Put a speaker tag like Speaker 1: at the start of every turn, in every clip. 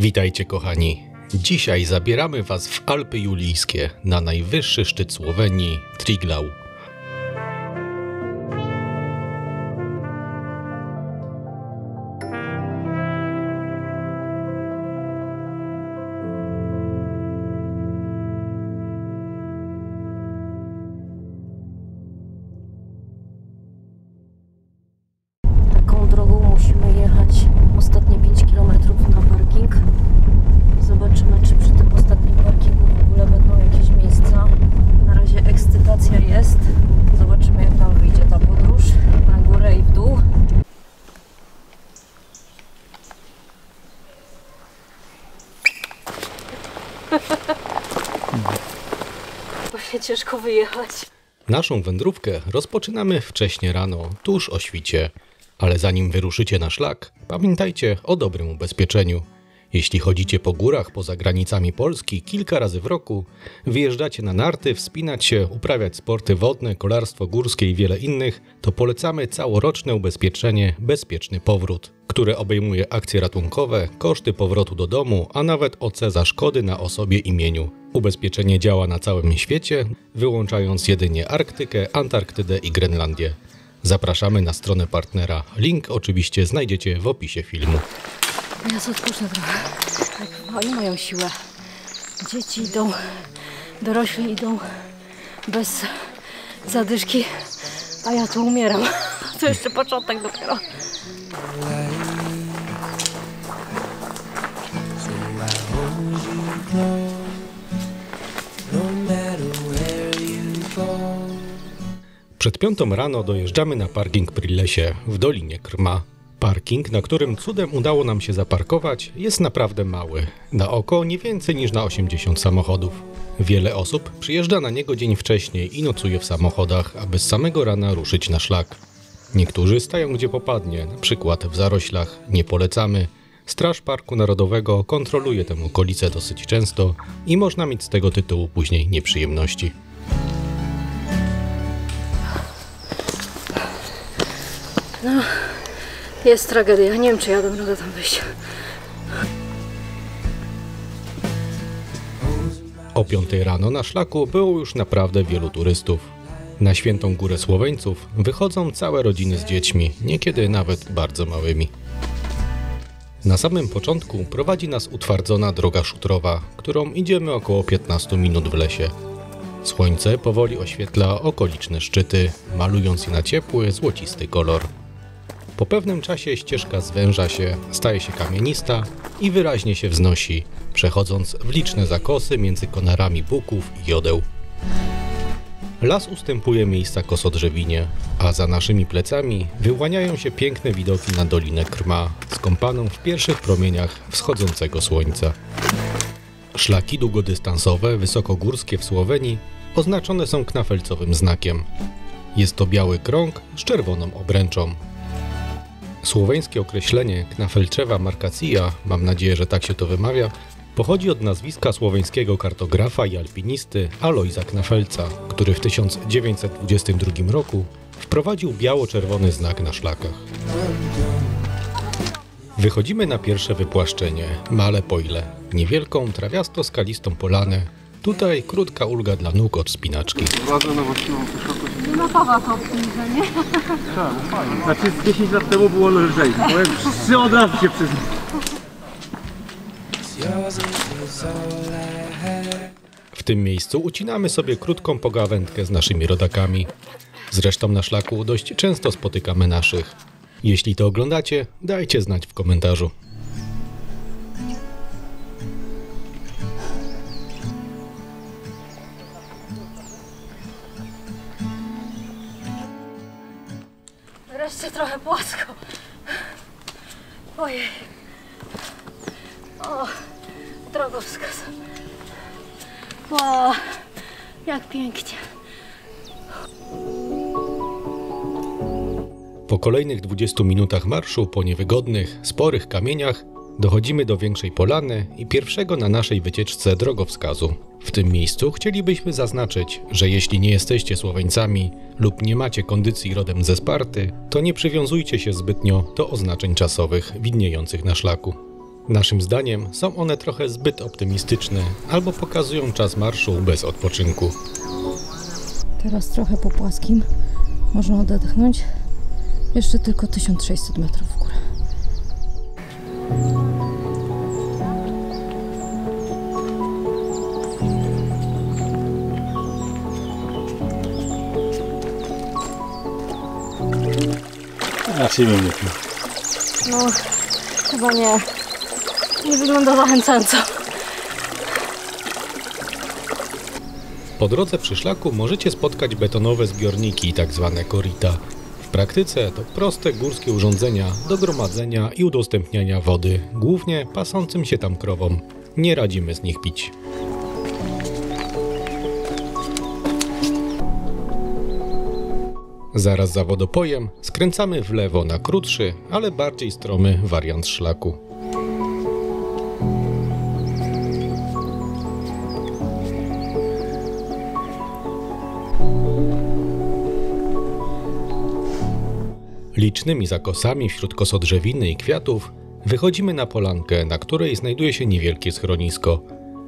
Speaker 1: Witajcie kochani. Dzisiaj zabieramy Was w Alpy Julijskie, na najwyższy szczyt Słowenii, Triglav.
Speaker 2: Taką drogą musimy jechać ostatnie 5 km na parking. Zobaczymy, czy przy tym ostatnim parkingu w ogóle będą jakieś miejsca. Na razie ekscytacja jest. Zobaczymy, jak nam wyjdzie ta podróż na górę i w dół. Właśnie ciężko wyjechać.
Speaker 1: Naszą wędrówkę rozpoczynamy wcześnie rano, tuż o świcie. Ale zanim wyruszycie na szlak, pamiętajcie o dobrym ubezpieczeniu. Jeśli chodzicie po górach poza granicami Polski kilka razy w roku, wyjeżdżacie na narty, wspinać się, uprawiać sporty wodne, kolarstwo górskie i wiele innych, to polecamy całoroczne ubezpieczenie Bezpieczny Powrót, które obejmuje akcje ratunkowe, koszty powrotu do domu, a nawet OC za szkody na osobie i mieniu. Ubezpieczenie działa na całym świecie, wyłączając jedynie Arktykę, Antarktydę i Grenlandię. Zapraszamy na stronę partnera. Link oczywiście znajdziecie w opisie filmu.
Speaker 2: Ja sobie odpocznę trochę. Oni mają siłę. Dzieci idą, dorośli idą bez zadyszki, a ja tu umieram. To jeszcze początek dopiero.
Speaker 1: Przed 5 rano dojeżdżamy na parking przy lesie w Dolinie Krma. Parking, na którym cudem udało nam się zaparkować, jest naprawdę mały. Na oko nie więcej niż na 80 samochodów. Wiele osób przyjeżdża na niego dzień wcześniej i nocuje w samochodach, aby z samego rana ruszyć na szlak. Niektórzy stają gdzie popadnie, na przykład w zaroślach. Nie polecamy. Straż Parku Narodowego kontroluje tę okolicę dosyć często i można mieć z tego tytułu później nieprzyjemności.
Speaker 2: No, jest tragedia. Nie wiem, czy ja dam radę tam wyjść.
Speaker 1: O 5 rano na szlaku było już naprawdę wielu turystów. Na Świętą Górę Słoweńców wychodzą całe rodziny z dziećmi, niekiedy nawet bardzo małymi. Na samym początku prowadzi nas utwardzona droga szutrowa, którą idziemy około 15 minut w lesie. Słońce powoli oświetla okoliczne szczyty, malując je na ciepły, złocisty kolor. Po pewnym czasie ścieżka zwęża się, staje się kamienista i wyraźnie się wznosi, przechodząc w liczne zakosy między konarami buków i jodeł. Las ustępuje miejsca kosodrzewinie, a za naszymi plecami wyłaniają się piękne widoki na Dolinę Krma, skąpaną w pierwszych promieniach wschodzącego słońca. Szlaki długodystansowe, wysokogórskie w Słowenii oznaczone są knafelcowym znakiem. Jest to biały krąg z czerwoną obręczą. Słoweńskie określenie Knafelčeva markacija, mam nadzieję, że tak się to wymawia, pochodzi od nazwiska słoweńskiego kartografa i alpinisty Alojza Knafelca, który w 1922 roku wprowadził biało-czerwony znak na szlakach. Wychodzimy na pierwsze wypłaszczenie, Male Pojle, niewielką, trawiasto-skalistą polanę. Tutaj krótka ulga dla nóg od wspinaczki.
Speaker 2: Napawa to obniżenie.
Speaker 3: Tak, fajnie. Znaczy 10 lat temu było lżej, bo wszyscy od razu się przyznali.
Speaker 1: W tym miejscu ucinamy sobie krótką pogawędkę z naszymi rodakami. Zresztą na szlaku dość często spotykamy naszych. Jeśli to oglądacie, dajcie znać w komentarzu.
Speaker 2: Wreszcie trochę płasko. Ojej. O, drogowskaz. Wow, jak pięknie.
Speaker 1: Po kolejnych 20 minutach marszu po niewygodnych, sporych kamieniach dochodzimy do większej polany i pierwszego na naszej wycieczce drogowskazu. W tym miejscu chcielibyśmy zaznaczyć, że jeśli nie jesteście Słoweńcami lub nie macie kondycji rodem ze Sparty, to nie przywiązujcie się zbytnio do oznaczeń czasowych widniejących na szlaku. Naszym zdaniem są one trochę zbyt optymistyczne albo pokazują czas marszu bez odpoczynku.
Speaker 2: Teraz trochę po płaskim. Można odetchnąć. Jeszcze tylko 1600 metrów w górę.
Speaker 3: A się nie pił.
Speaker 2: No, chyba nie. Nie wygląda zachęcająco.
Speaker 1: Po drodze przy szlaku możecie spotkać betonowe zbiorniki, tak zwane korita. W praktyce to proste górskie urządzenia do gromadzenia i udostępniania wody, głównie pasącym się tam krowom. Nie radzimy z nich pić. Zaraz za wodopojem skręcamy w lewo na krótszy, ale bardziej stromy wariant szlaku. Licznymi zakosami wśród kosodrzewiny i kwiatów wychodzimy na polankę, na której znajduje się niewielkie schronisko.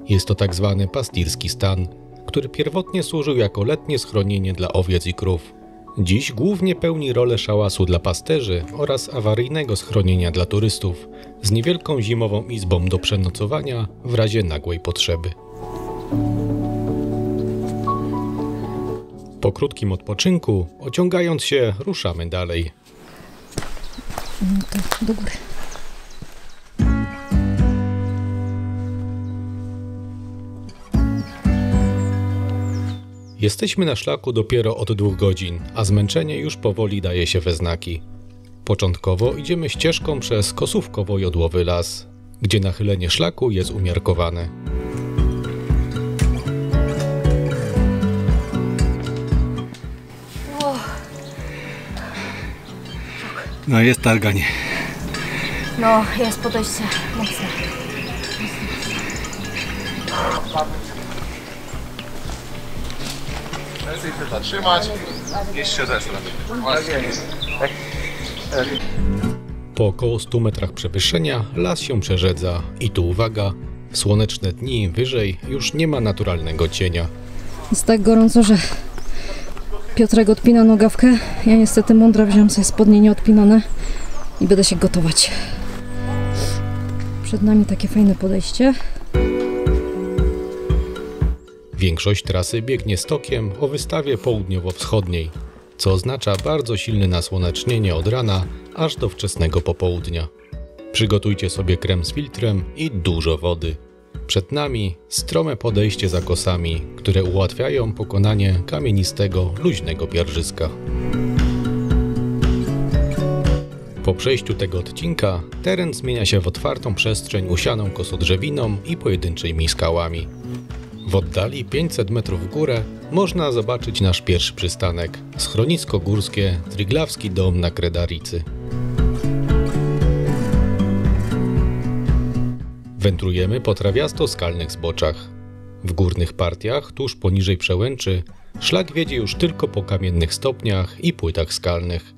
Speaker 1: Jest to tak zwany pastirski stan, który pierwotnie służył jako letnie schronienie dla owiec i krów. Dziś głównie pełni rolę szałasu dla pasterzy oraz awaryjnego schronienia dla turystów z niewielką zimową izbą do przenocowania w razie nagłej potrzeby. Po krótkim odpoczynku, ociągając się, ruszamy dalej.
Speaker 2: No to do góry.
Speaker 1: Jesteśmy na szlaku dopiero od 2 godzin, a zmęczenie już powoli daje się we znaki. Początkowo idziemy ścieżką przez kosówkowo-jodłowy las, gdzie nachylenie szlaku jest umiarkowane.
Speaker 3: No jest targanie.
Speaker 2: No, jest podejście mocne.
Speaker 4: Zatrzymać. Jeszcze zeszło.
Speaker 1: Po około 100 metrach przewyższenia las się przerzedza i tu uwaga, w słoneczne dni wyżej już nie ma naturalnego cienia.
Speaker 2: Jest tak gorąco, że Piotrek odpina nogawkę. Ja niestety mądra wziąłem sobie spodnie nieodpinane i będę się gotować. Przed nami takie fajne podejście.
Speaker 1: Większość trasy biegnie stokiem o wystawie południowo-wschodniej, co oznacza bardzo silne nasłonecznienie od rana aż do wczesnego popołudnia. Przygotujcie sobie krem z filtrem i dużo wody. Przed nami strome podejście za kosami, które ułatwiają pokonanie kamienistego, luźnego pierzyska. Po przejściu tego odcinka teren zmienia się w otwartą przestrzeń usianą kosodrzewiną i pojedynczymi skałami. W oddali 500 metrów w górę można zobaczyć nasz pierwszy przystanek – schronisko górskie Triglawski Dom na Kredaricy. Wędrujemy po trawiasto-skalnych zboczach. W górnych partiach, tuż poniżej przełęczy, szlak wiedzie już tylko po kamiennych stopniach i płytach skalnych.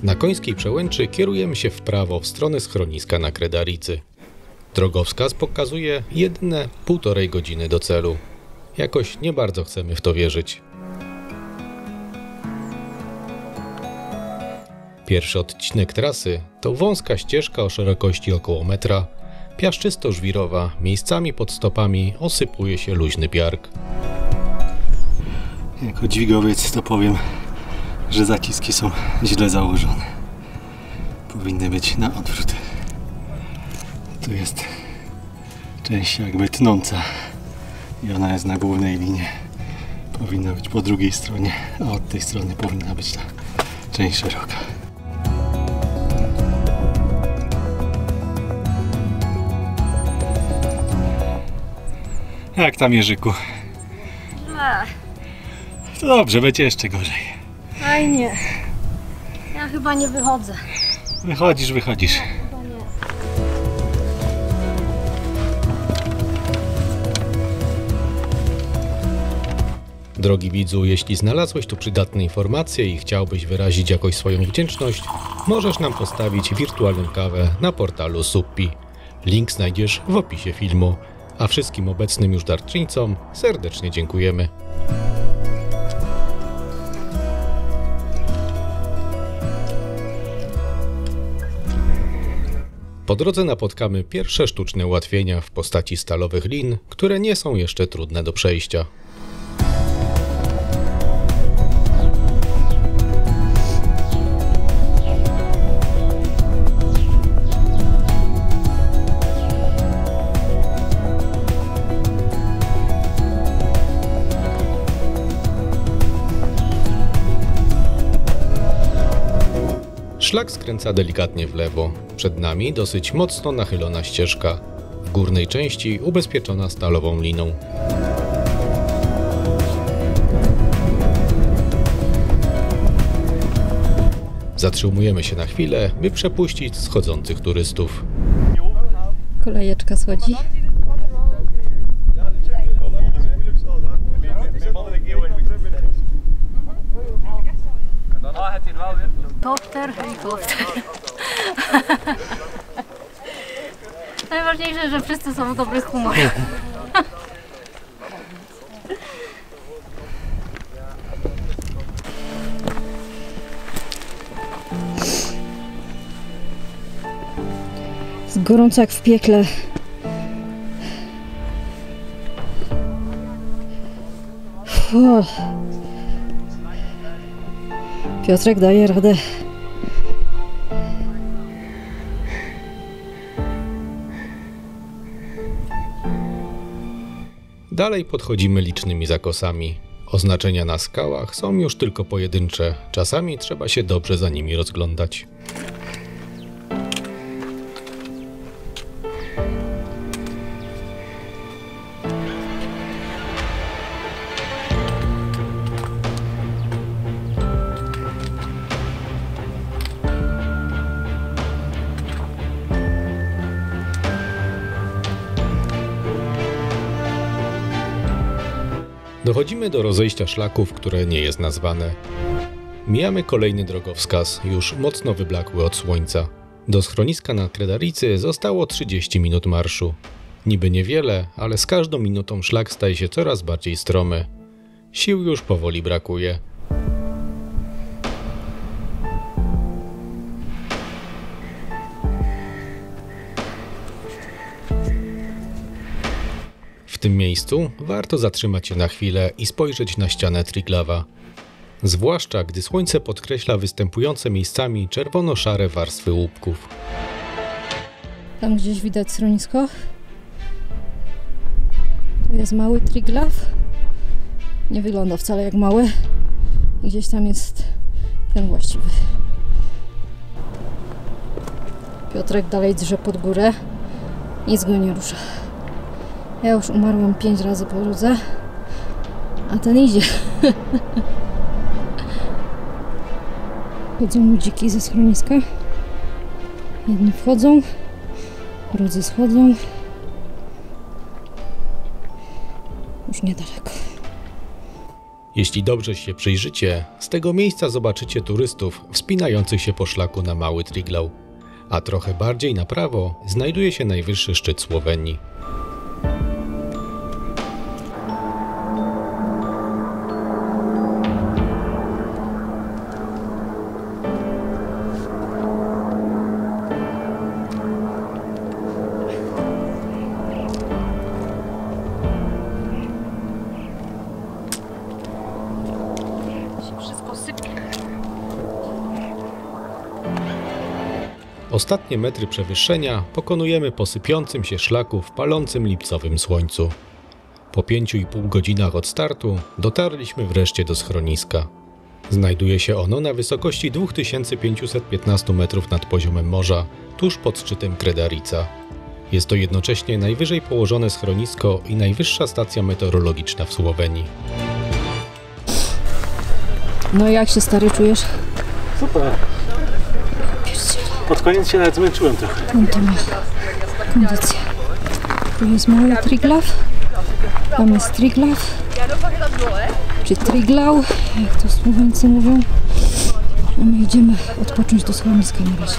Speaker 1: Na Końskiej Przełęczy kierujemy się w prawo w stronę schroniska na Kredaricy. Drogowskaz pokazuje jedyne 1,5 godziny do celu. Jakoś nie bardzo chcemy w to wierzyć. Pierwszy odcinek trasy to wąska ścieżka o szerokości około metra, piaszczysto-żwirowa, miejscami pod stopami osypuje się luźny piarg.
Speaker 3: Jako dźwigowiec to powiem, że zaciski są źle założone. Powinny być na odwrót. Tu jest
Speaker 5: część jakby tnąca i ona jest na głównej linie. Powinna być po drugiej stronie, a od tej strony powinna być ta część szeroka. Jak tam, Jerzyku? To dobrze, będzie jeszcze gorzej.
Speaker 2: Fajnie. Ja chyba nie wychodzę.
Speaker 5: Wychodzisz.
Speaker 2: Chyba nie.
Speaker 1: Drogi widzu, jeśli znalazłeś tu przydatne informacje i chciałbyś wyrazić jakoś swoją wdzięczność, możesz nam postawić wirtualną kawę na portalu Suppi. Link znajdziesz w opisie filmu, a wszystkim obecnym już darczyńcom serdecznie dziękujemy. Po drodze napotkamy pierwsze sztuczne ułatwienia w postaci stalowych lin, które nie są jeszcze trudne do przejścia. Szlak skręca delikatnie w lewo. Przed nami dosyć mocno nachylona ścieżka. W górnej części ubezpieczona stalową liną. Zatrzymujemy się na chwilę, by przepuścić schodzących turystów.
Speaker 2: Kolejeczka schodzi. Helikopter. Najważniejsze, że wszyscy są w dobrych humorach. Jest gorąco jak w piekle. Piotrek daje radę.
Speaker 1: Dalej podchodzimy licznymi zakosami. Oznaczenia na skałach są już tylko pojedyncze. Czasami trzeba się dobrze za nimi rozglądać. Dochodzimy do rozejścia szlaków, które nie jest nazwane. Mijamy kolejny drogowskaz, już mocno wyblakły od słońca. Do schroniska na Kredaricy zostało 30 minut marszu. Niby niewiele, ale z każdą minutą szlak staje się coraz bardziej stromy. Sił już powoli brakuje. W tym miejscu warto zatrzymać się na chwilę i spojrzeć na ścianę Triglawa. Zwłaszcza gdy słońce podkreśla występujące miejscami czerwono-szare warstwy łupków.
Speaker 2: Tam gdzieś widać schronisko. Tu jest mały Triglav. Nie wygląda wcale jak mały. I gdzieś tam jest ten właściwy. Piotrek dalej drze pod górę. Nic go nie rusza. Ja już umarłam 5 razy po drodze, a ten idzie. Chodzą ludziki ze schroniska. Jedni wchodzą, drudzy schodzą. Już niedaleko.
Speaker 1: Jeśli dobrze się przyjrzycie, z tego miejsca zobaczycie turystów wspinających się po szlaku na Mały Triglav, a trochę bardziej na prawo znajduje się najwyższy szczyt Słowenii. Ostatnie metry przewyższenia pokonujemy po sypiącym się szlaku w palącym lipcowym słońcu. Po 5,5 godzinach od startu dotarliśmy wreszcie do schroniska. Znajduje się ono na wysokości 2515 metrów nad poziomem morza, tuż pod szczytem Kredarica. Jest to jednocześnie najwyżej położone schronisko i najwyższa stacja meteorologiczna w Słowenii.
Speaker 2: No jak się, stary, czujesz?
Speaker 5: Super. Pod koniec się nawet zmęczyłem trochę.
Speaker 2: To ma kondycję. Tu jest mały Triglav. Tam jest Triglav. Czy Triglau, jak to Słoweńcy mówią. A my idziemy odpocząć do schroniska na razie.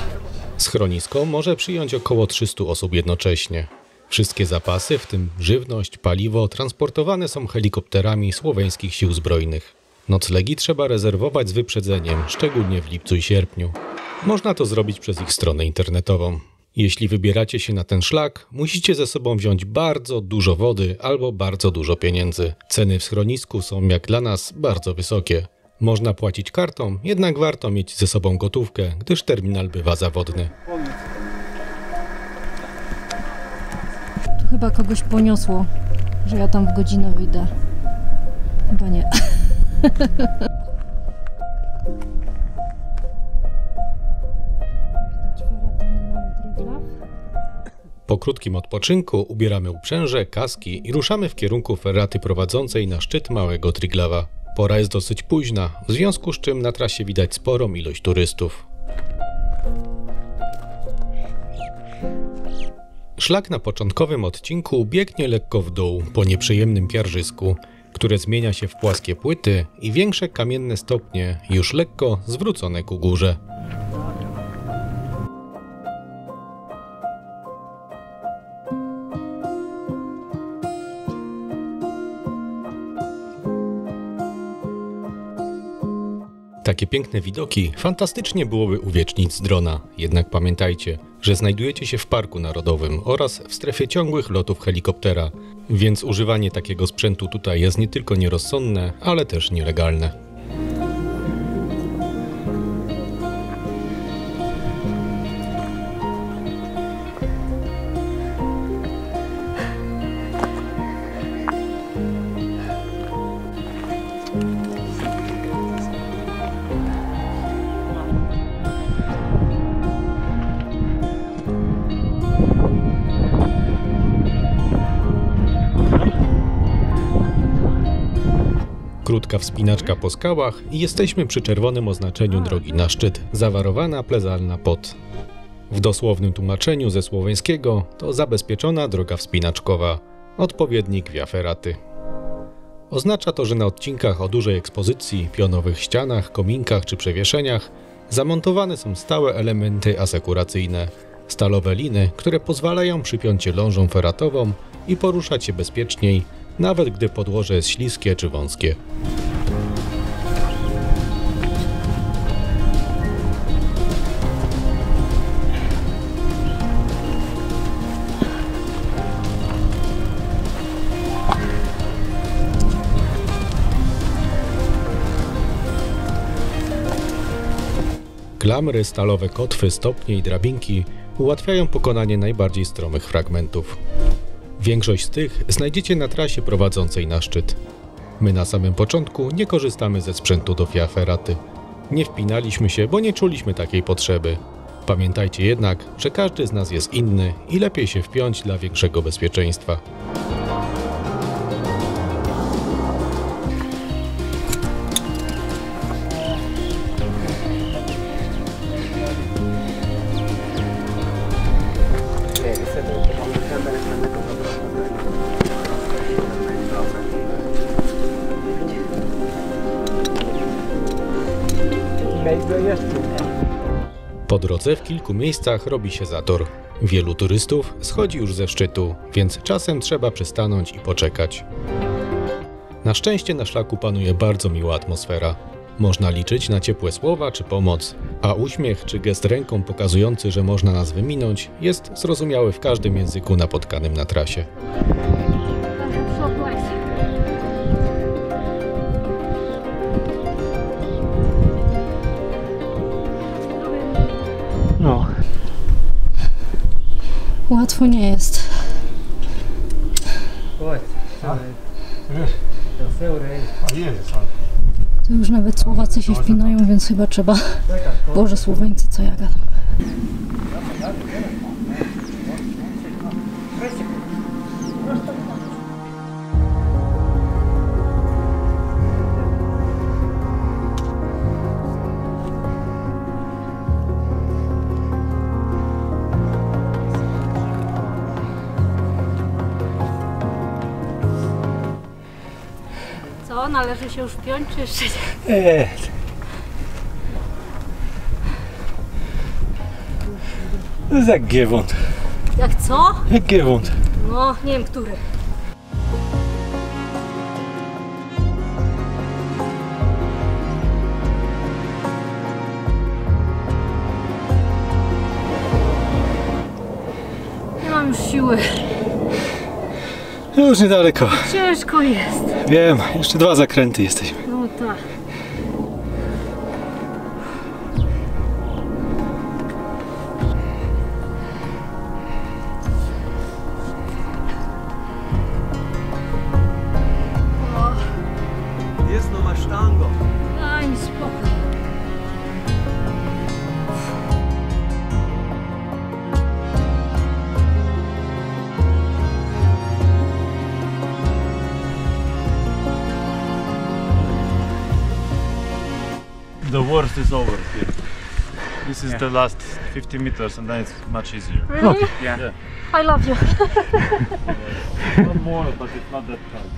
Speaker 1: Schronisko może przyjąć około 300 osób jednocześnie. Wszystkie zapasy, w tym żywność, paliwo, transportowane są helikopterami słoweńskich sił zbrojnych. Noclegi trzeba rezerwować z wyprzedzeniem, szczególnie w lipcu i sierpniu. Można to zrobić przez ich stronę internetową. Jeśli wybieracie się na ten szlak, musicie ze sobą wziąć bardzo dużo wody albo bardzo dużo pieniędzy. Ceny w schronisku są jak dla nas bardzo wysokie. Można płacić kartą, jednak warto mieć ze sobą gotówkę, gdyż terminal bywa zawodny.
Speaker 2: Tu chyba kogoś poniosło, że ja tam w godzinę wyjdę. Chyba nie.
Speaker 1: Po krótkim odpoczynku ubieramy uprzęże, kaski i ruszamy w kierunku ferraty prowadzącej na szczyt małego Triglawa. Pora jest dosyć późna, w związku z czym na trasie widać sporą ilość turystów. Szlak na początkowym odcinku biegnie lekko w dół po nieprzyjemnym piarżysku, które zmienia się w płaskie płyty i większe kamienne stopnie, już lekko zwrócone ku górze. Takie piękne widoki fantastycznie byłoby uwiecznić z drona, jednak pamiętajcie, że znajdujecie się w Parku Narodowym oraz w strefie ciągłych lotów helikoptera, więc używanie takiego sprzętu tutaj jest nie tylko nierozsądne, ale też nielegalne. Krótka wspinaczka po skałach i jesteśmy przy czerwonym oznaczeniu drogi na szczyt, zawarowana plezalna pot. W dosłownym tłumaczeniu ze słoweńskiego to zabezpieczona droga wspinaczkowa, odpowiednik Via Ferraty. Oznacza to, że na odcinkach o dużej ekspozycji, pionowych ścianach, kominkach czy przewieszeniach zamontowane są stałe elementy asekuracyjne, stalowe liny, które pozwalają przypiąć się lążą ferratową i poruszać się bezpieczniej, nawet gdy podłoże jest śliskie czy wąskie. Klamry, stalowe kotwy, stopnie i drabinki ułatwiają pokonanie najbardziej stromych fragmentów. Większość z tych znajdziecie na trasie prowadzącej na szczyt. My na samym początku nie korzystamy ze sprzętu do Via Ferraty. Nie wpinaliśmy się, bo nie czuliśmy takiej potrzeby. Pamiętajcie jednak, że każdy z nas jest inny i lepiej się wpiąć dla większego bezpieczeństwa. Po drodze w kilku miejscach robi się zator. Wielu turystów schodzi już ze szczytu, więc czasem trzeba przystanąć i poczekać. Na szczęście na szlaku panuje bardzo miła atmosfera. Można liczyć na ciepłe słowa czy pomoc, a uśmiech czy gest ręką pokazujący, że można nas wyminąć, jest zrozumiały w każdym języku napotkanym na trasie.
Speaker 3: No,
Speaker 2: Łatwo nie jest. Tu już nawet Słowacy się wpinają, więc chyba trzeba... Boże, Słoweńcy, co ja gadam. Co? Należy się już wpiąć, czy jeszcze nie?
Speaker 5: To jest jak Giewont.
Speaker 2: Jak co?
Speaker 5: Jak Giewont.
Speaker 2: No, nie wiem, który. Nie mam już siły.
Speaker 5: Już niedaleko.
Speaker 2: Ciężko jest.
Speaker 5: Wiem, jeszcze 2 zakręty jesteśmy.
Speaker 2: No tak.
Speaker 3: Jest no masz tango.
Speaker 2: Daj mi spokój.
Speaker 6: The worst is over here. This is the last 50 meters and then it's much easier.
Speaker 2: Really?
Speaker 6: Yeah.
Speaker 2: I love you.
Speaker 6: One more, but it's not that hard.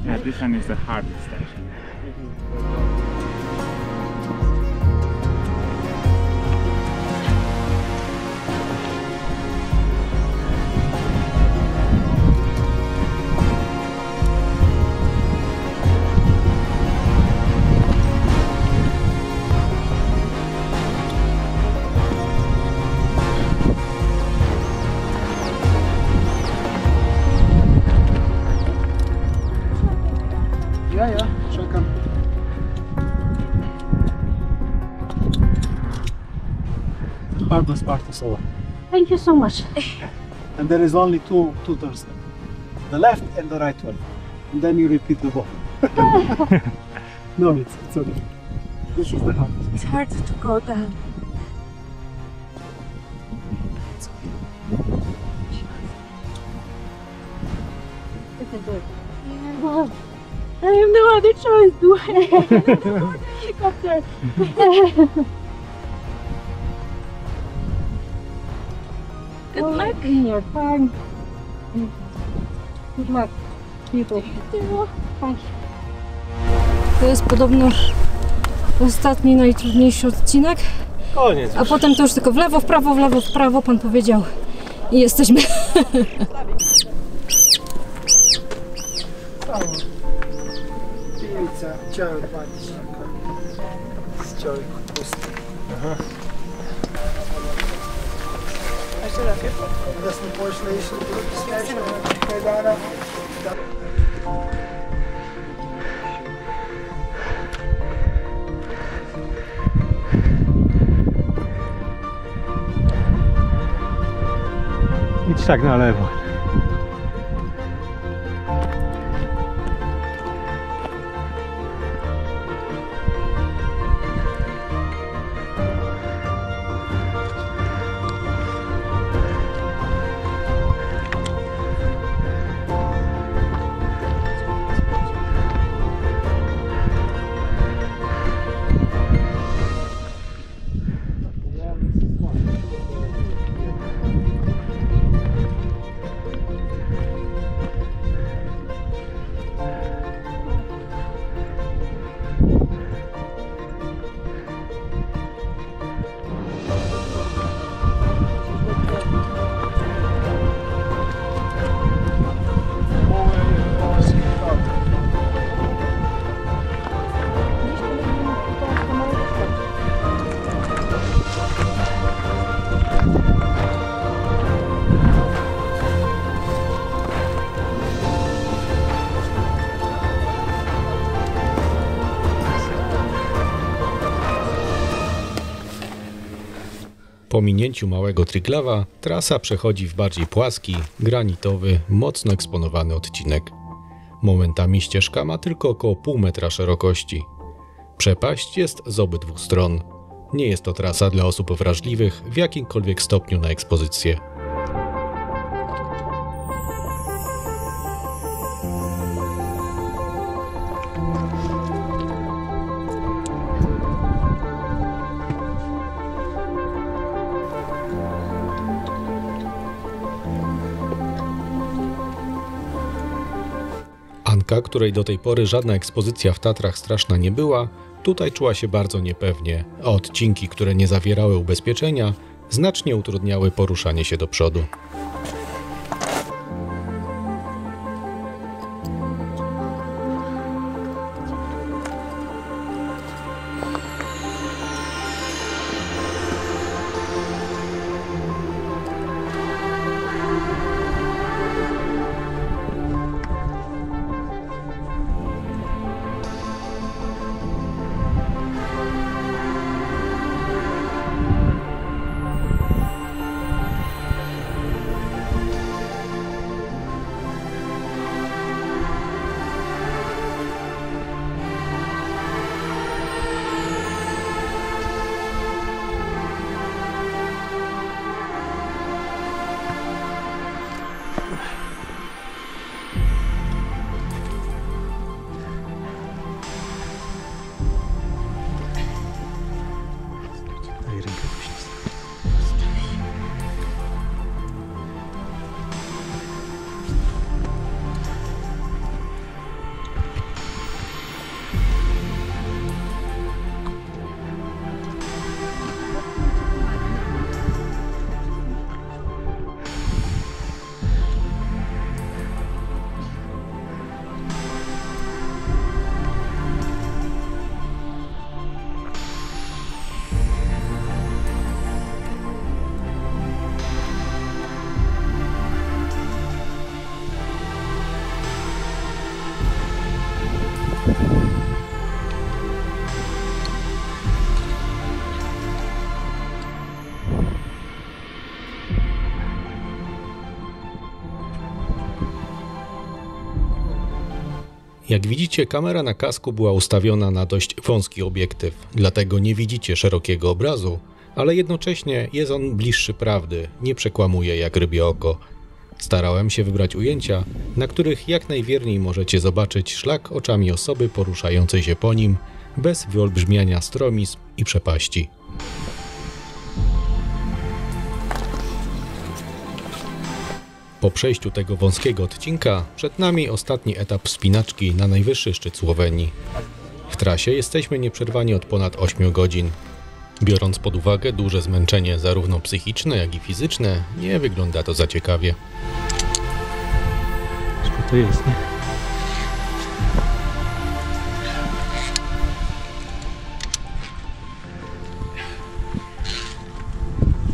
Speaker 6: Yeah, this one is the hardest actually.
Speaker 3: Ja, czekam. Hardest part is over.
Speaker 2: Thank you so much.
Speaker 3: And there is only two doors. The left and the right one. And then you repeat the both. No, it's okay. This is the hardest.
Speaker 2: It's hard to go down. You can do it. I have no other choice, do I? Helicopter. Good luck. You're fine. Good luck, people. Thank you. To jest podobno ostatni, najtrudniejszy odcinek.
Speaker 5: Koniec.
Speaker 2: A potem to już tylko w lewo, w prawo, pan powiedział. I jesteśmy.
Speaker 3: Ciao, Ciao.
Speaker 5: Idź tak na lewo.
Speaker 1: Po minięciu małego Triglawa trasa przechodzi w bardziej płaski, granitowy, mocno eksponowany odcinek. Momentami ścieżka ma tylko około pół metra szerokości. Przepaść jest z obydwu stron. Nie jest to trasa dla osób wrażliwych w jakimkolwiek stopniu na ekspozycję. Anka, której do tej pory żadna ekspozycja w Tatrach straszna nie była, tutaj czuła się bardzo niepewnie, a odcinki, które nie zawierały ubezpieczenia, znacznie utrudniały poruszanie się do przodu. Jak widzicie, kamera na kasku była ustawiona na dość wąski obiektyw, dlatego nie widzicie szerokiego obrazu, ale jednocześnie jest on bliższy prawdy, nie przekłamuje jak rybie oko. Starałem się wybrać ujęcia, na których jak najwierniej możecie zobaczyć szlak oczami osoby poruszającej się po nim, bez wyolbrzymiania stromizm i przepaści. Po przejściu tego wąskiego odcinka przed nami ostatni etap wspinaczki na najwyższy szczyt Słowenii. W trasie jesteśmy nieprzerwani od ponad 8 godzin. Biorąc pod uwagę duże zmęczenie zarówno psychiczne, jak i fizyczne, nie wygląda to za ciekawie.
Speaker 5: Co to jest, nie?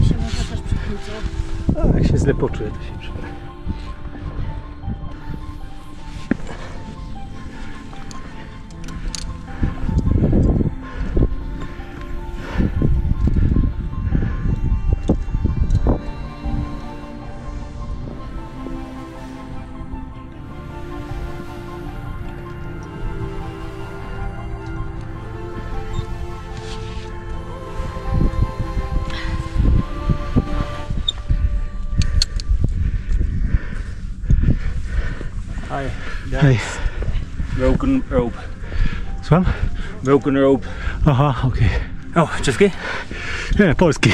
Speaker 2: Się można też przychodzić.
Speaker 5: A jak się źle poczuję, to się przebrę.
Speaker 6: Hej. Broken rope.
Speaker 5: Słucham?
Speaker 6: Broken rope.
Speaker 5: Aha, okej.
Speaker 6: Jo, česky?
Speaker 5: Nie, polski.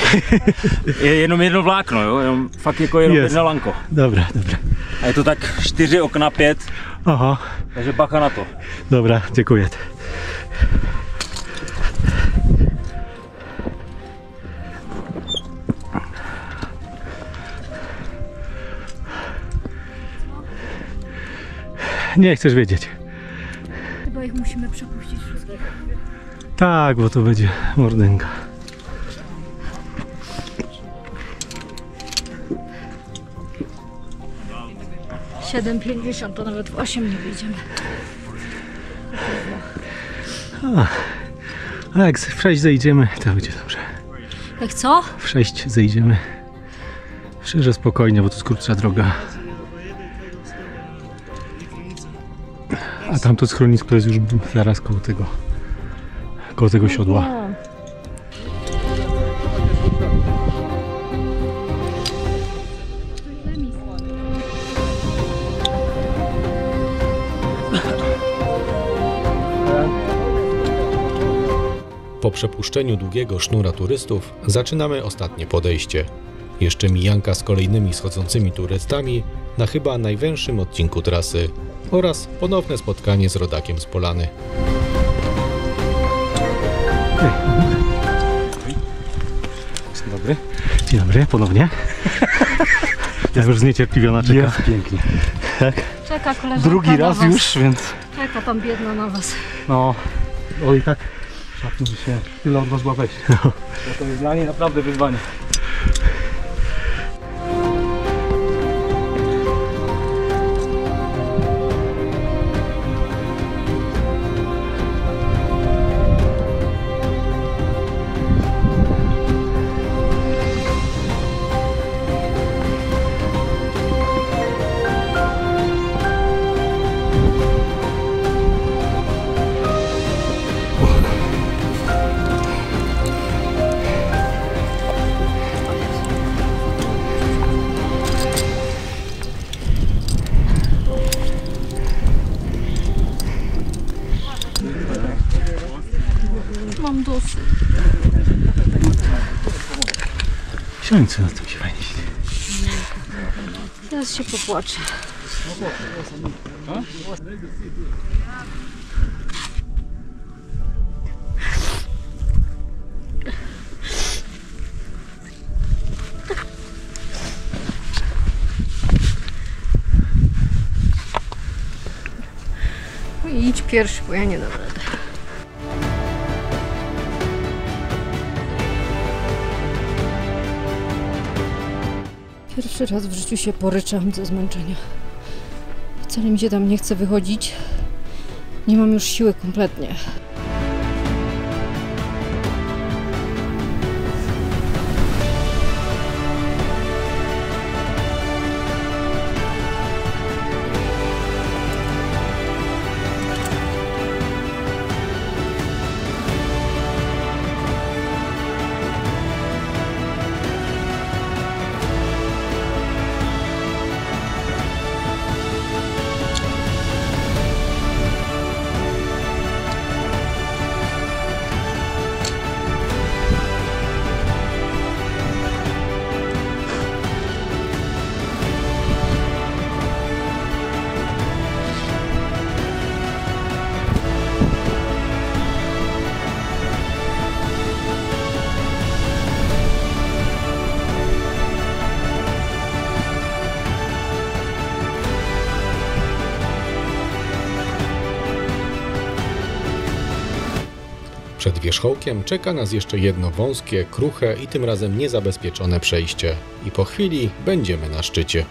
Speaker 6: Je jenom jedno vlákno, jo? Jenom, fakt jako jenom jedno lanko.
Speaker 5: Dobra, dobra.
Speaker 6: A je to tak 4 okna 5,
Speaker 5: Aha,
Speaker 6: takže bacha na to.
Speaker 5: dobra, dziękuję. Nie chcesz wiedzieć.
Speaker 2: Chyba ich musimy przepuścić wszystkich.
Speaker 5: Tak, bo to będzie mordynka.
Speaker 2: - 7,50 to nawet w 8 nie wyjdziemy.
Speaker 5: A jak w 6 zejdziemy, to będzie dobrze.
Speaker 2: Jak co?
Speaker 5: W 6 zejdziemy. Szczerze spokojnie, bo to jest krótsza droga. A tamto schronisko jest już zaraz koło tego siodła.
Speaker 1: Po przepuszczeniu długiego sznura turystów zaczynamy ostatnie podejście. Jeszcze mijanka z kolejnymi schodzącymi turystami na chyba najwęższym odcinku trasy oraz ponowne spotkanie z rodakiem z Polany.
Speaker 5: Dzień dobry. Dzień dobry, ponownie. Ja już zniecierpliwiona czeka.
Speaker 3: Jest pięknie.
Speaker 5: Tak.
Speaker 2: Czeka koleżanka
Speaker 5: Drugi
Speaker 2: na
Speaker 5: raz
Speaker 2: was.
Speaker 5: już, więc
Speaker 2: Czeka tam biedna na was.
Speaker 5: no, oj tak szatnie, że się tyle od was była wejść. To jest dla niej naprawdę wyzwanie.
Speaker 2: Mam dosyć.
Speaker 5: Siądźcie na tym się fajnie.
Speaker 2: Teraz się popłaczę. Idź pierwszy, bo ja nie dam rady. Pierwszy raz w życiu się poryczam ze zmęczenia. Wcale mi się tam nie chce wychodzić. Nie mam już siły kompletnie.
Speaker 1: Przed wierzchołkiem czeka nas jeszcze jedno wąskie, kruche i tym razem niezabezpieczone przejście. I po chwili będziemy na szczycie.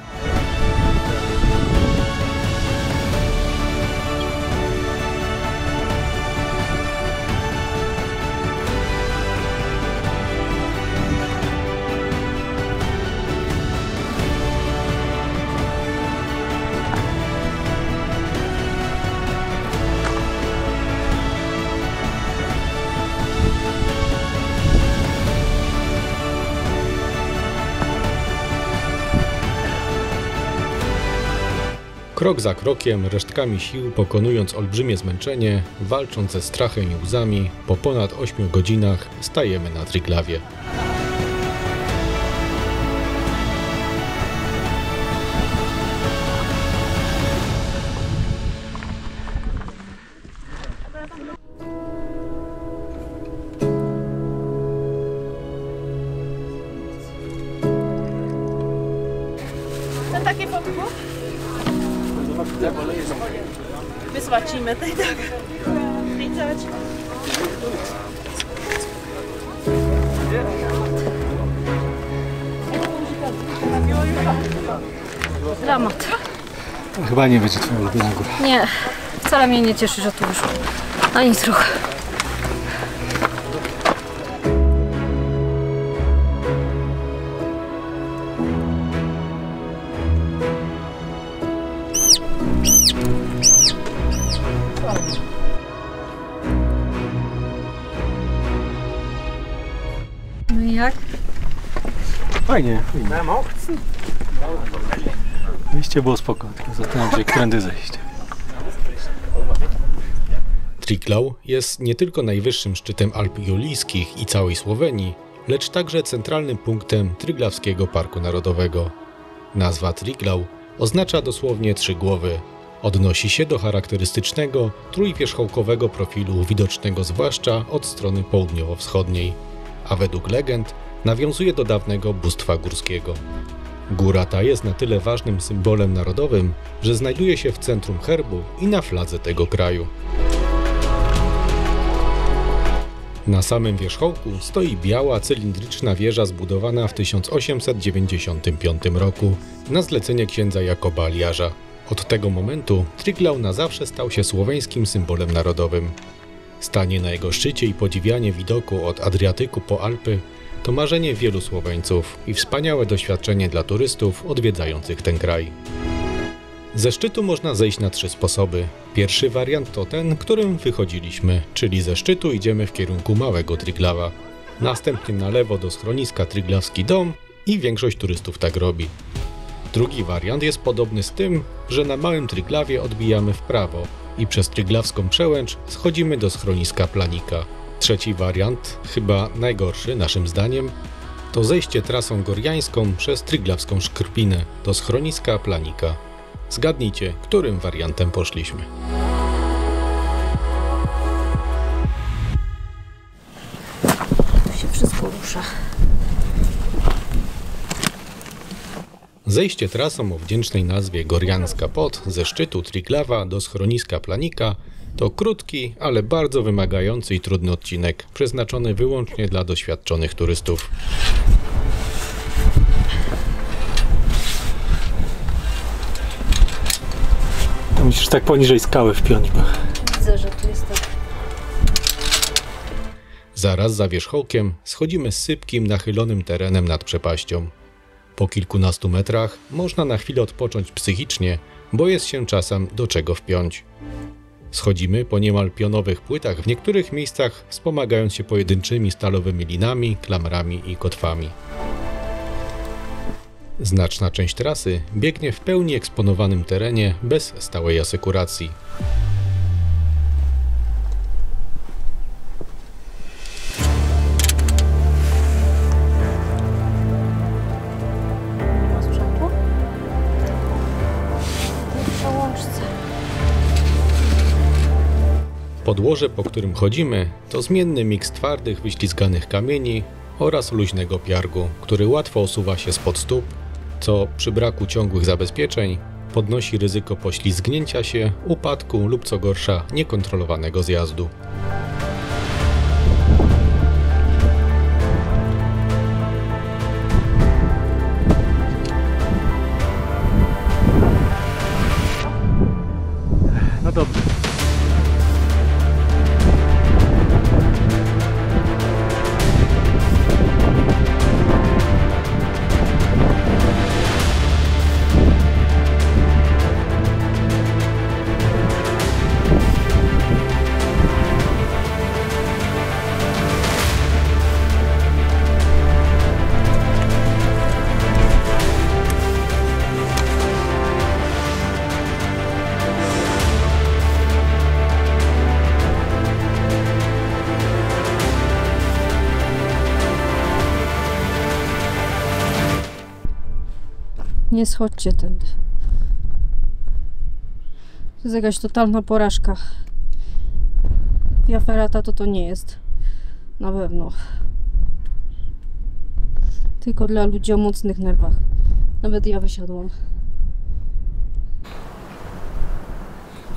Speaker 1: Krok za krokiem, resztkami sił pokonując olbrzymie zmęczenie, walcząc ze strachem i łzami, po ponad 8 godzinach stajemy na Triglawie.
Speaker 7: Takie fotku? Wysłacimy tej tak. Widzieć.
Speaker 2: Dramat.
Speaker 5: Chyba nie będzie twoja ulubiona góra.
Speaker 2: Nie, wcale mnie nie cieszy, że tu wyszło. Ani trochę.
Speaker 5: Fajnie. Wyjście było spoko, tylko zastanawiam się, którędy zejść.
Speaker 1: Triglav jest nie tylko najwyższym szczytem Alp Julijskich i całej Słowenii, lecz także centralnym punktem Tryglavskiego Parku Narodowego. Nazwa Triglav oznacza dosłownie 3 głowy. Odnosi się do charakterystycznego, trójwierzchołkowego profilu widocznego zwłaszcza od strony południowo-wschodniej, a według legend nawiązuje do dawnego bóstwa górskiego. Góra ta jest na tyle ważnym symbolem narodowym, że znajduje się w centrum herbu i na fladze tego kraju. Na samym wierzchołku stoi biała, cylindryczna wieża zbudowana w 1895 roku na zlecenie księdza Jakoba Aliarza. Od tego momentu Triglav na zawsze stał się słoweńskim symbolem narodowym. Stanie na jego szczycie i podziwianie widoku od Adriatyku po Alpy to marzenie wielu Słoweńców i wspaniałe doświadczenie dla turystów odwiedzających ten kraj. Ze szczytu można zejść na 3 sposoby. Pierwszy wariant to ten, którym wychodziliśmy, czyli ze szczytu idziemy w kierunku Małego Triglava. Następnie na lewo do schroniska Triglavski Dom i większość turystów tak robi. Drugi wariant jest podobny z tym, że na Małym Triglawie odbijamy w prawo i przez Tryglavską Przełęcz schodzimy do schroniska Planika. Trzeci wariant, chyba najgorszy naszym zdaniem, to zejście trasą goriańską przez Tryglavską Szkrpinę do schroniska Planika. Zgadnijcie, którym wariantem poszliśmy.
Speaker 2: Tu się wszystko rusza.
Speaker 1: Zejście trasą o wdzięcznej nazwie Gorianska Pod ze szczytu Triglava do schroniska Planika to krótki, ale bardzo wymagający i trudny odcinek, przeznaczony wyłącznie dla doświadczonych turystów.
Speaker 5: To musisz tak poniżej skały wpiąć, bo...
Speaker 2: Widzę, że tu jest tak.
Speaker 1: Zaraz za wierzchołkiem schodzimy z sypkim, nachylonym terenem nad przepaścią. Po kilkunastu metrach można na chwilę odpocząć psychicznie, bo jest się czasem do czego wpiąć. Schodzimy po niemal pionowych płytach, w niektórych miejscach wspomagając się pojedynczymi stalowymi linami, klamrami i kotwami. Znaczna część trasy biegnie w pełni eksponowanym terenie bez stałej asekuracji.
Speaker 2: Nie ma sprzętu? W przełączce.
Speaker 1: Podłoże, po którym chodzimy, to zmienny miks twardych, wyślizganych kamieni oraz luźnego piargu, który łatwo osuwa się spod stóp, co przy braku ciągłych zabezpieczeń podnosi ryzyko poślizgnięcia się, upadku lub co gorsza niekontrolowanego zjazdu.
Speaker 5: No dobrze.
Speaker 2: Nie schodźcie tędy. To jest jakaś totalna porażka. Via Ferrata to nie jest. Na pewno. Tylko dla ludzi o mocnych nerwach. Nawet ja wysiadłam.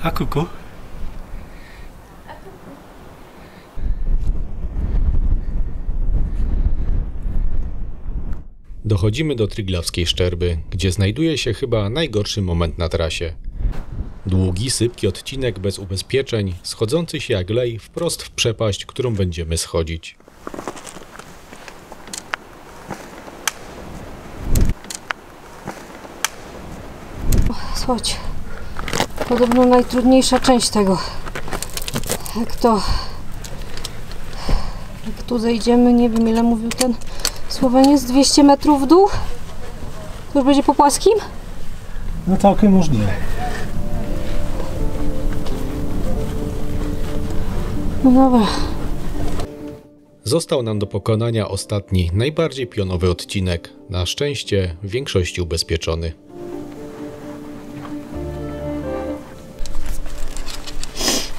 Speaker 5: A kuku?
Speaker 1: Dochodzimy do Tryglavskiej Szczerby, gdzie znajduje się chyba najgorszy moment na trasie. Długi, sypki odcinek bez ubezpieczeń, schodzący się jak lej wprost w przepaść, którą będziemy schodzić.
Speaker 2: Słuchajcie, podobno najtrudniejsza część tego. Jak tu zejdziemy, nie wiem ile mówił ten Słoweniec 200 metrów w dół? To już będzie po płaskim?
Speaker 3: No całkiem możliwe.
Speaker 2: No dobra.
Speaker 1: Został nam do pokonania ostatni, najbardziej pionowy odcinek. Na szczęście w większości ubezpieczony.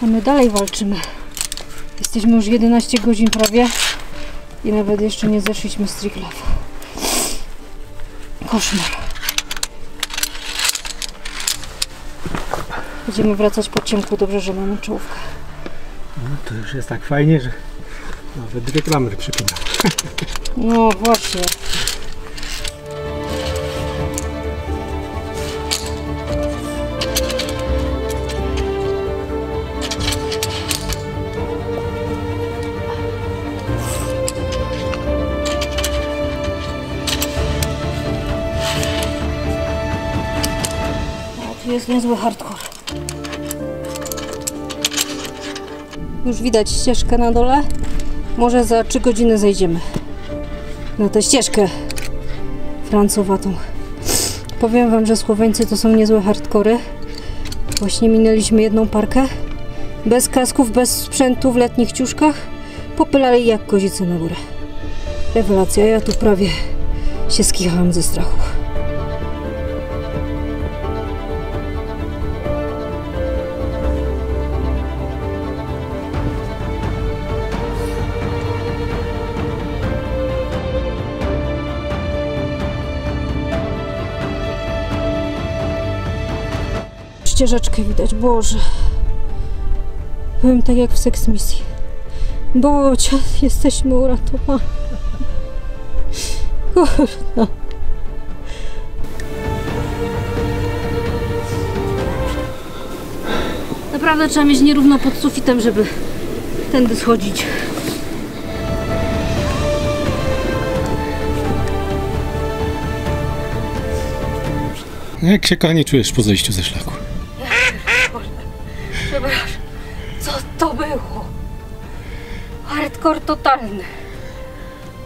Speaker 2: A my dalej walczymy. Jesteśmy już 11 godzin prawie i nawet jeszcze nie zeszliśmy z Triglav. Koszmar. Będziemy wracać po ciemku. Dobrze, że mamy czołówkę.
Speaker 3: No to już jest tak fajnie, że nawet dwie klamery przypinam.
Speaker 2: No właśnie. Tu jest niezły hardcore. Już widać ścieżkę na dole. Może za 3 godziny zejdziemy na tę ścieżkę francowatą. Powiem wam, że Słoweńcy to są niezłe hardkory. Właśnie minęliśmy jedną parkę. Bez kasków, bez sprzętu, w letnich ciuszkach. Popylali jak kozice na górę. Rewelacja, ja tu prawie się skichałam ze strachu. Ścieżeczkę widać, Boże. Byłem tak jak w Sex Misji. Bocia, jesteśmy uratowani. Kurna. Naprawdę trzeba mieć nierówno pod sufitem, żeby tędy schodzić.
Speaker 5: Jak się, kochanie, czujesz po zejściu ze szlaku?
Speaker 2: Przepraszam, co to było? Hardcore totalny.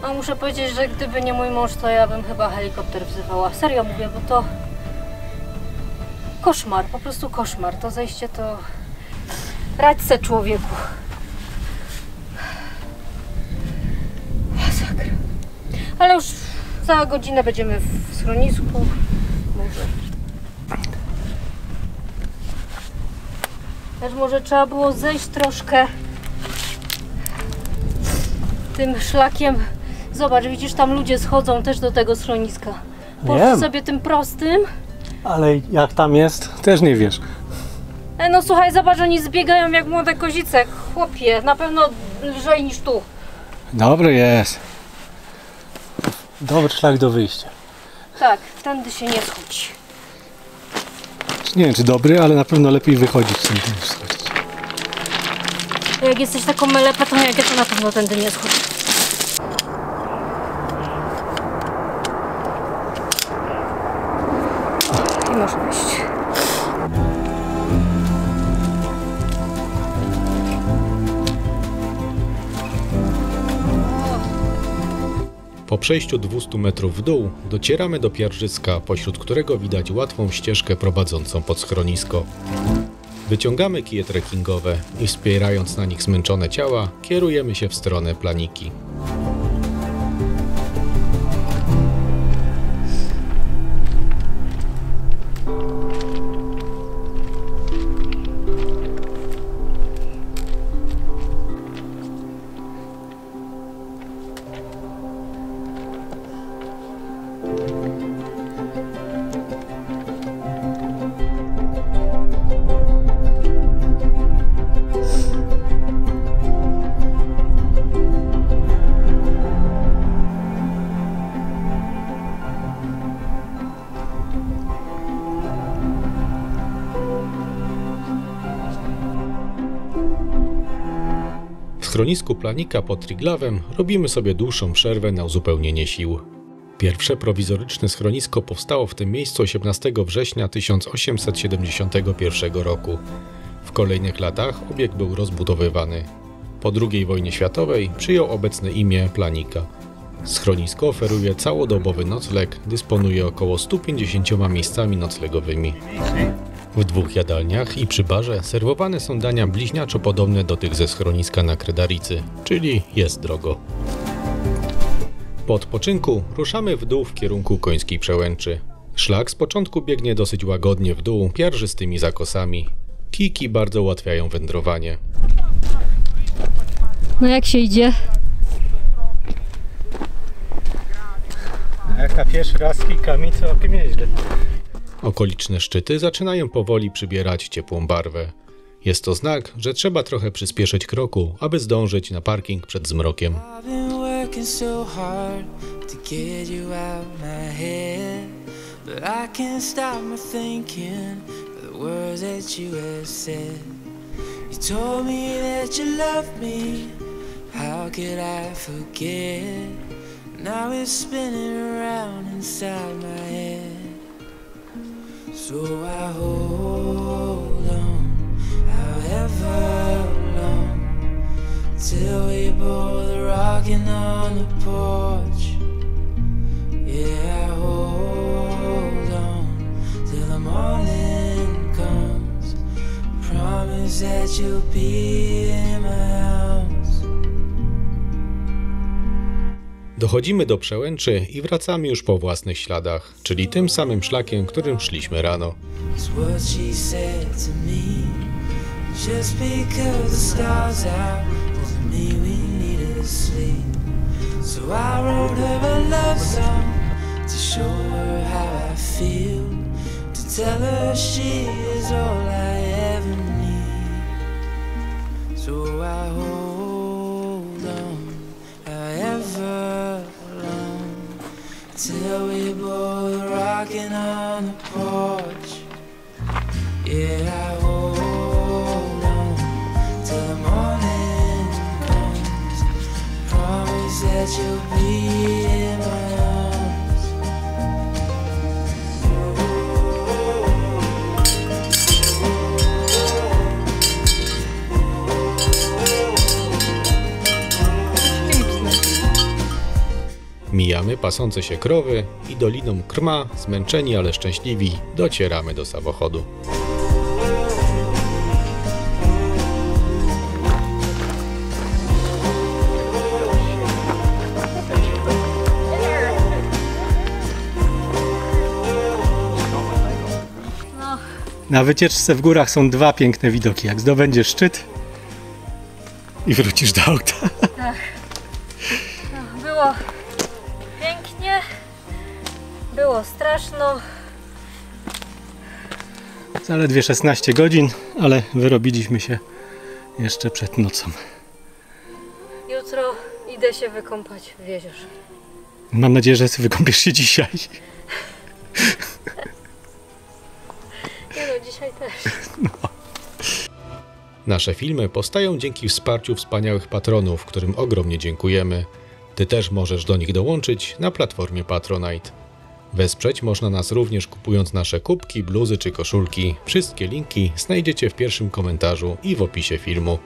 Speaker 2: No muszę powiedzieć, że gdyby nie mój mąż, to ja bym chyba helikopter wzywała. Serio mówię, bo to koszmar, po prostu koszmar. To zejście to radź se, człowieku. Masakra. Ale już za godzinę będziemy w schronisku. Może. Też może trzeba było zejść troszkę tym szlakiem. Zobacz, widzisz, tam ludzie schodzą też do tego schroniska. Poszli sobie tym prostym.
Speaker 3: Ale jak tam jest, też nie wiesz.
Speaker 2: No słuchaj, zobacz, oni zbiegają jak młode kozice. Chłopie, na pewno lżej niż tu.
Speaker 3: Dobry jest. Dobry szlak do wyjścia.
Speaker 2: Tak, tędy się nie schodzi.
Speaker 3: Nie wiem, czy dobry, ale na pewno lepiej wychodzić z tym niż schodzić.
Speaker 2: Jak jesteś taką melepetą jak ja, to na pewno tędy nie schodzi. I może wyjść.
Speaker 1: Po przejściu 200 metrów w dół docieramy do piarżyska, pośród którego widać łatwą ścieżkę prowadzącą pod schronisko. Wyciągamy kije trekkingowe i wspierając na nich zmęczone ciała, kierujemy się w stronę planiki. W schronisku Planika pod Triglavem robimy sobie dłuższą przerwę na uzupełnienie sił. Pierwsze prowizoryczne schronisko powstało w tym miejscu 18 września 1871 roku. W kolejnych latach obiekt był rozbudowywany. Po II wojnie światowej przyjął obecne imię Planika. Schronisko oferuje całodobowy nocleg, dysponuje około 150 miejscami noclegowymi. W 2 jadalniach i przy barze serwowane są dania bliźniaczo podobne do tych ze schroniska na Kredaricy, czyli jest drogo. Po odpoczynku ruszamy w dół w kierunku Końskiej Przełęczy. Szlak z początku biegnie dosyć łagodnie w dół, piarżystymi zakosami. Kijki bardzo ułatwiają wędrowanie.
Speaker 2: No jak się idzie?
Speaker 5: Jak na pierwszy raz z kijkami, to całkiem nieźle.
Speaker 1: Okoliczne szczyty zaczynają powoli przybierać ciepłą barwę. Jest to znak, że trzeba trochę przyspieszyć kroku, aby zdążyć na parking przed zmrokiem.
Speaker 8: Now it's spinning around inside my head. So I hold on, however long, till we both rocking on the porch. Yeah, I hold on till the morning comes. Promise that you'll be in my arms.
Speaker 1: Dochodzimy do Przełęczy i wracamy już po własnych śladach, czyli tym samym szlakiem, którym szliśmy rano.
Speaker 8: Till we both rocking on the porch. Yeah, I hold on till the morning comes. Promise that you'll be in my arms.
Speaker 1: Mijamy pasące się krowy i doliną Krma, zmęczeni, ale szczęśliwi, docieramy do samochodu.
Speaker 5: Na wycieczce w górach są 2 piękne widoki. Jak zdobędziesz szczyt i wrócisz do auta.
Speaker 2: Tak. No, było pięknie, było straszno.
Speaker 5: Zaledwie 16 godzin, ale wyrobiliśmy się jeszcze przed nocą.
Speaker 2: Jutro idę się wykąpać w jeziorze.
Speaker 5: Mam nadzieję, że wykąpiesz się dzisiaj.
Speaker 2: Nie no, dzisiaj też.
Speaker 5: No.
Speaker 1: Nasze filmy powstają dzięki wsparciu wspaniałych patronów, którym ogromnie dziękujemy. Ty też możesz do nich dołączyć na platformie Patronite. Wesprzeć można nas również kupując nasze kubki, bluzy czy koszulki. Wszystkie linki znajdziecie w pierwszym komentarzu i w opisie filmu.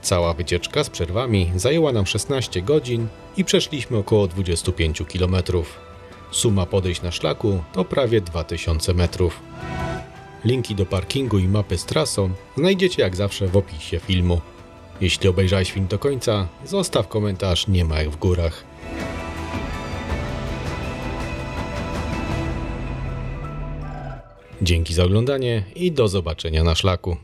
Speaker 1: Cała wycieczka z przerwami zajęła nam 16 godzin i przeszliśmy około 25 km. Suma podejść na szlaku to prawie 2000 metrów. Linki do parkingu i mapy z trasą znajdziecie jak zawsze w opisie filmu. Jeśli obejrzałeś film do końca, zostaw komentarz, nie ma jak w górach. Dzięki za oglądanie i do zobaczenia na szlaku.